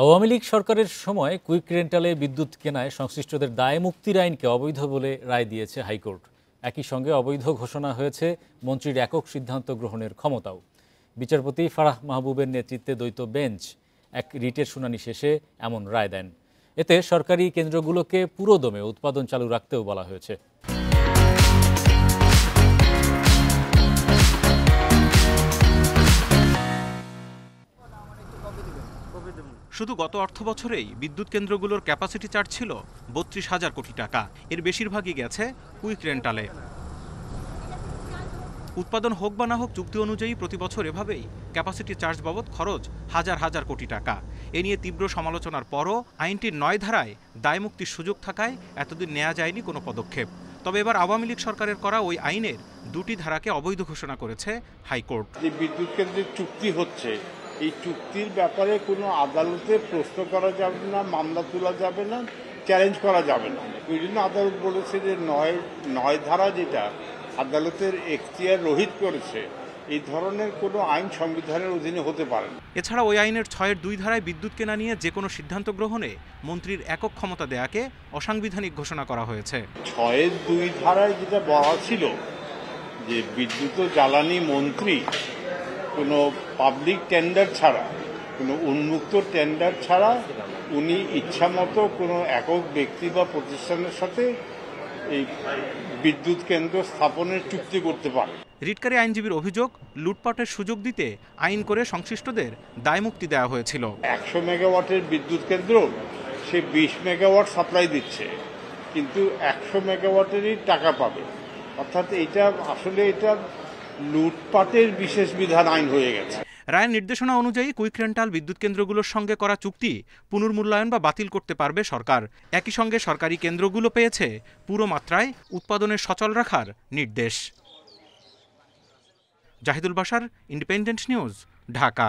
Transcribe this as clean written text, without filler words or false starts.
আওয়ামী লীগ সরকারের সময় কুইক রেন্টালে বিদ্যুৎ কেনায় সংশ্লিষ্টদের দায় মুক্তির আইনকে অবৈধ বলে রায় দিয়েছে হাইকোর্ট। একই সঙ্গে অবৈধ ঘোষণা হয়েছে মন্ত্রীর একক সিদ্ধান্ত গ্রহণের ক্ষমতাও। বিচারপতি ফারাহ মাহবুবের নেতৃত্বে দ্বৈত বেঞ্চ এক রিটের শুনানি শেষে এমন রায় দেন। এতে সরকারি কেন্দ্রগুলোকে পুরোদমে উৎপাদন চালু রাখতেও বলা হয়েছে। শুধু গত অর্থবছরেই বিদ্যুৎ কেন্দ্রগুলোর ক্যাপাসিটি চার্জ ছিল ৩২,০০০ কোটি টাকা। এর বেশিরভাগই গেছে কুইক রেন্টালে। উৎপাদন হোক বা না হোক চুক্তি অনুযায়ী প্রতি বছর এভাবেই ক্যাপাসিটি চার্জ বাবদ খরচ হাজার হাজার কোটি টাকা। এ নিয়ে তীব্র সমালোচনার পরও আইনটির ৯ ধারায় দায়মুক্তির সুযোগ থাকায় এতদিন নেওয়া যায়নি কোনো পদক্ষেপ। তবে এবার আওয়ামী লীগ সরকারের করা ওই আইনের ২টি ধারাকে অবৈধ ঘোষণা করেছে হাইকোর্ট। যে বিদ্যুৎ কেন্দ্রের চুক্তি হচ্ছে, এই চুক্তির ব্যাপারে কোনো আদালতে প্রশ্ন করা যাবে না, মামলা তোলা যাবে না, চ্যালেঞ্জ করা যাবে না। ওই জন্য আদালত বলেছে যে ৯ ধারা যেটা আদালতের এখতিয়ার রহিত করেছে, এই ধরনের কোনো আইন সংবিধানের অধীনে হতে পারে না। এছাড়া ওই আইনের ৬-এর ২ ধারায় বিদ্যুৎ কেনা নিয়ে যে কোনো সিদ্ধান্ত গ্রহণে মন্ত্রীর একক ক্ষমতা দেয়াকে অসাংবিধানিক ঘোষণা করা হয়েছে। ৬-এর ২ ধারায় যেটা বলা ছিল যে বিদ্যুৎ ও জ্বালানি মন্ত্রী কোনো পাবলিক টেন্ডার ছাড়া, কোনো উন্মুক্ত টেন্ডার ছাড়া উনি ইচ্ছামতো কোনো একক ব্যক্তি বা প্রতিষ্ঠানের সাথে এই বিদ্যুৎ কেন্দ্র স্থাপনের চুক্তি করতে পারে। রিটকারী আইনজীবীর অভিযোগ, লুটপাটের সুযোগ দিতে আইন করে সংশ্লিষ্টদের দায়মুক্তি দেওয়া হয়েছিল। ১০০ মেগাওয়াটের বিদ্যুৎ কেন্দ্র সে ২০ মেগাওয়াট সাপ্লাই দিচ্ছে, কিন্তু ১০০ মেগাওয়াটেরই টাকা পাবে। অর্থাৎ এটা আসলে এটা লুটপাটের বিশেষ বিধান আইন হয়ে গেছে। রায়ের নির্দেশনা অনুযায়ী কুইক রেন্টাল বিদ্যুৎ কেন্দ্রগুলোর সঙ্গে করা চুক্তি পুনর্মূল্যায়ন বা বাতিল করতে পারবে সরকার। একই সঙ্গে সরকারি কেন্দ্রগুলো পেয়েছে পুরো মাত্রায় উৎপাদনের সচল রাখার নির্দেশ। Zahidul Bashar, Independent News, Dhaka.